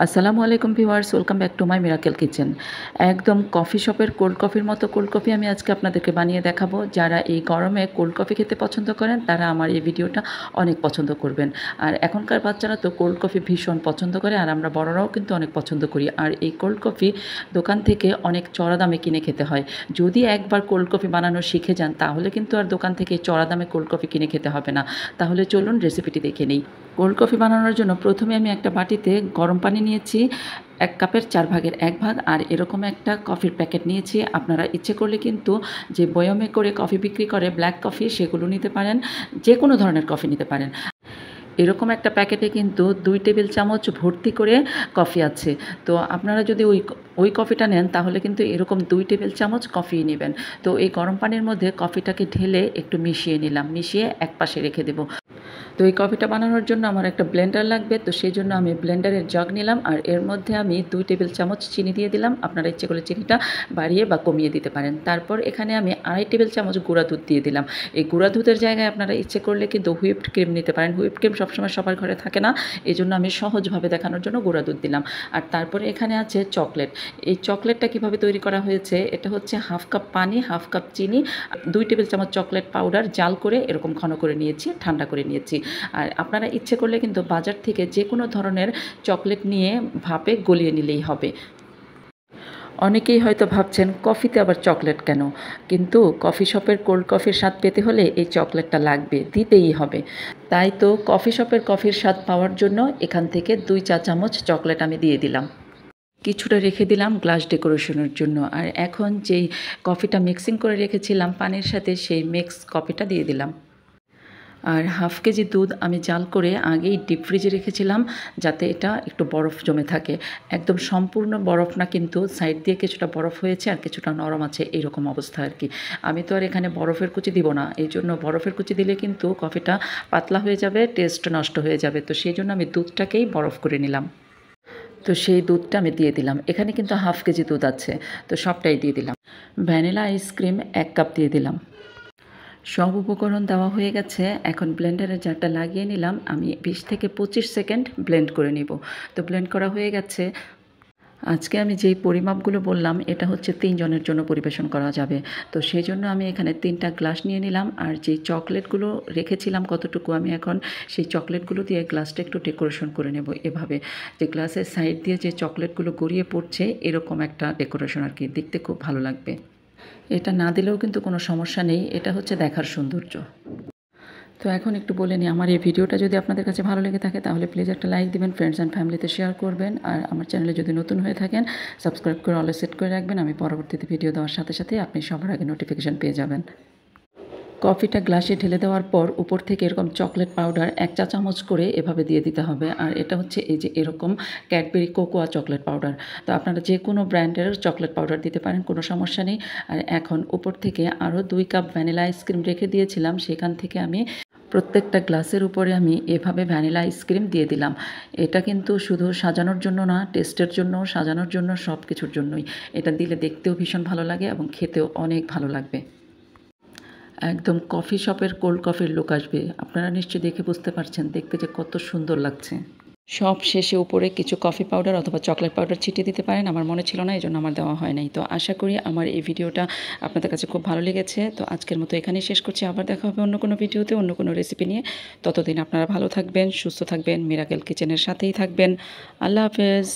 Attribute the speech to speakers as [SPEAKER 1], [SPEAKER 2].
[SPEAKER 1] আসসালামু আলাইকুম viewers, welcome back to my miracle kitchen. একদম কফি শপের কোল্ড কফির মতো কোল্ড কফি আমি আজকে আপনাদেরকে বানিয়ে দেখাবো। যারা এই গরমে কোল্ড কফি খেতে পছন্দ করেন তারা আমার এই ভিডিওটা অনেক পছন্দ করবেন। আর এখনকার বাচ্চারা তো কোল্ড কফি ভীষণ পছন্দ করে, আর আমরা বড়রাও কিন্তু অনেক পছন্দ করি। আর এই কোল্ড কফি দোকান থেকে অনেক চড়া দামে কিনে খেতে হয়। যদি একবার কোল্ড কফি বানানো শিখে যান তাহলে কিন্তু আর দোকান থেকে চড়া দামে কোল্ড কফি কিনে খেতে হবে না। তাহলে চলুন রেসিপিটি দেখে নিই। কোল্ড কফি বানানোর জন্য প্রথমে আমি একটা বাটিতে গরম পানি নিয়েছি ১ কাপের ৪ ভাগের ১ ভাগ, আর এরকম একটা কফির প্যাকেট নিয়েছি। আপনারা ইচ্ছে করলে কিন্তু যে বয়মে করে কফি বিক্রি করে ব্ল্যাক কফি সেগুলো নিতে পারেন, যে কোনো ধরনের কফি নিতে পারেন। এরকম একটা প্যাকেটে কিন্তু ২ টেবিল চামচ ভর্তি করে কফি আছে। তো আপনারা যদি ওই কফিটা নেন তাহলে কিন্তু এরকম ২ টেবিল চামচ কফি নেবেন। তো এই গরম পানির মধ্যে কফিটাকে ঢেলে একটু মিশিয়ে নিলাম, মিশিয়ে একপাশে রেখে দেব। তো এই কফিটা বানানোর জন্য আমার একটা ব্লেন্ডার লাগবে, তো সেই জন্য আমি ব্লেন্ডারের জগ নিলাম, আর এর মধ্যে আমি ২ টেবিল চামচ চিনি দিয়ে দিলাম। আপনারা ইচ্ছে করলে চিনিটা বাড়িয়ে বা কমিয়ে দিতে পারেন। তারপর এখানে আমি ২.৫ টেবিল চামচ গুঁড়া দুধ দিয়ে দিলাম। এই গুঁড়া দুধের জায়গায় আপনারা ইচ্ছে করলে কিন্তু হুইপড ক্রিম নিতে পারেন। হুইপড ক্রিম সবসময় সবার ঘরে থাকে না, এই জন্য আমি সহজভাবে দেখানোর জন্য গুঁড়া দুধ দিলাম। আর তারপরে এখানে আছে চকলেট। এই চকলেটটা কীভাবে তৈরি করা হয়েছে, এটা হচ্ছে 1/2 কাপ পানি, 1/2 কাপ চিনি, ২ টেবিল চামচ চকলেট পাউডার জাল করে এরকম ঘন করে নিয়েছি, ঠান্ডা করে নিয়েছি। আর আপনারা ইচ্ছে করলে কিন্তু বাজার থেকে যে কোনো ধরনের চকলেট নিয়ে ভাপে গলিয়ে নিলেই হবে। অনেকেই হয়তো ভাবছেন কফিতে আবার চকলেট কেন? কিন্তু কফি শপের কোল্ড কফির স্বাদ পেতে হলে এই চকলেটটা লাগবে, দিতেই হবে। তাই তো কফি শপের কফির স্বাদ পাওয়ার জন্য এখান থেকে ২ চা চামচ চকলেট আমি দিয়ে দিলাম। কিছুটা রেখে দিলাম গ্লাস ডেকোরেশনের জন্য। আর এখন যেই কফিটা মিক্সিং করে রেখেছিলাম পানির সাথে, সেই মিক্স কফিটা দিয়ে দিলাম। আর 1/2 কেজি দুধ আমি জাল করে আগেই ডিপ ফ্রিজে রেখেছিলাম, যাতে এটা একটু বরফ জমে থাকে। একদম সম্পূর্ণ বরফ না, কিন্তু সাইড দিয়ে কিছুটা বরফ হয়েছে আর কিছুটা নরম আছে, এরকম অবস্থা আর কি। আমি তো আর এখানে বরফের কুচি দিব না, এই জন্য বরফের কুচি দিলে কিন্তু কফিটা পাতলা হয়ে যাবে, টেস্ট নষ্ট হয়ে যাবে। তো সেই জন্য আমি দুধটাকেই বরফ করে নিলাম। তো সেই দুধটা আমি দিয়ে দিলাম। এখানে কিন্তু 1/2 কেজি দুধ আছে, তো সবটাই দিয়ে দিলাম। ভ্যানিলা আইসক্রিম ১ কাপ দিয়ে দিলাম। সব উপকরণ দেওয়া হয়ে গেছে। এখন ব্লেন্ডারের জারটা লাগিয়ে নিলাম। আমি ২০ থেকে ২৫ সেকেন্ড ব্লেন্ড করে নিব। তো ব্লেন্ড করা হয়ে গেছে। আজকে আমি যেই পরিমাপগুলো বললাম এটা হচ্ছে ৩ জনের জন্য পরিবেশন করা যাবে। তো সেজন্য আমি এখানে ৩টা গ্লাস নিয়ে নিলাম, আর যেই চকলেটগুলো রেখেছিলাম কতটুকু, আমি এখন সেই চকলেটগুলো দিয়ে গ্লাসটা একটু ডেকোরেশন করে নেব। এভাবে যে গ্লাসের সাইড দিয়ে যে চকলেটগুলো গড়িয়ে পড়ছে, এরকম একটা ডেকোরেশন আর কি, দেখতে খুব ভালো লাগবে। এটা না দিলেও কিন্তু কোনো সমস্যা নেই, এটা হচ্ছে দেখার সৌন্দর্য। তো এখন একটু বলে নিই, আমার এই ভিডিওটা যদি আপনাদের কাছে ভালো লেগে থাকে তাহলে প্লিজ একটা লাইক দিবেন, ফ্রেন্ডস অ্যান্ড ফ্যামিলিতে শেয়ার করবেন, আর আমার চ্যানেলে যদি নতুন হয়ে থাকেন সাবস্ক্রাইব করে অলে সেট করে রাখবেন। আমি পরবর্তীতে ভিডিও দেওয়ার সাথে সাথে আপনি সবার আগে নোটিফিকেশান পেয়ে যাবেন। কফিটা গ্লাসে ঢেলে দেওয়ার পর উপর থেকে এরকম চকলেট পাউডার ১ চা চামচ করে এভাবে দিয়ে দিতে হবে। আর এটা হচ্ছে এই যে এরকম ক্যাডবেরি কোকোয়া চকলেট পাউডার। তো আপনারা যে কোনো ব্র্যান্ডের চকলেট পাউডার দিতে পারেন, কোনো সমস্যা নেই। আর এখন উপর থেকে আরও ২ কাপ ভ্যানিলা আইসক্রিম রেখে দিয়েছিলাম, সেখান থেকে আমি প্রত্যেকটা গ্লাসের উপরে আমি এভাবে ভ্যানিলা আইসক্রিম দিয়ে দিলাম। এটা কিন্তু শুধু সাজানোর জন্য না, টেস্টের জন্য, সাজানোর জন্য, সব কিছুর জন্যই। এটা দিলে দেখতেও ভীষণ ভালো লাগে এবং খেতেও অনেক ভালো লাগবে। একদম কফি শপের কোল্ড কফির লুক আসবে। আপনারা নিশ্চয়ই দেখে বুঝতে পারছেন দেখতে যে কত সুন্দর লাগছে। সব শেষে উপরে কিছু কফি পাউডার অথবা চকলেট পাউডার ছিটিয়ে দিতে পারেন। আমার মনে ছিল না, এজন্য আমার দেওয়া হয় নাই। তো আশা করি আমার এই ভিডিওটা আপনাদের কাছে খুব ভালো লেগেছে। তো আজকের মতো এখানেই শেষ করছি। আবার দেখা হবে অন্য কোনো ভিডিওতে, অন্য কোনো রেসিপি নিয়ে। ততদিন আপনারা ভালো থাকবেন, সুস্থ থাকবেন, মিরাকেল কিচেনের সাথেই থাকবেন। আল্লাহ হাফেজ।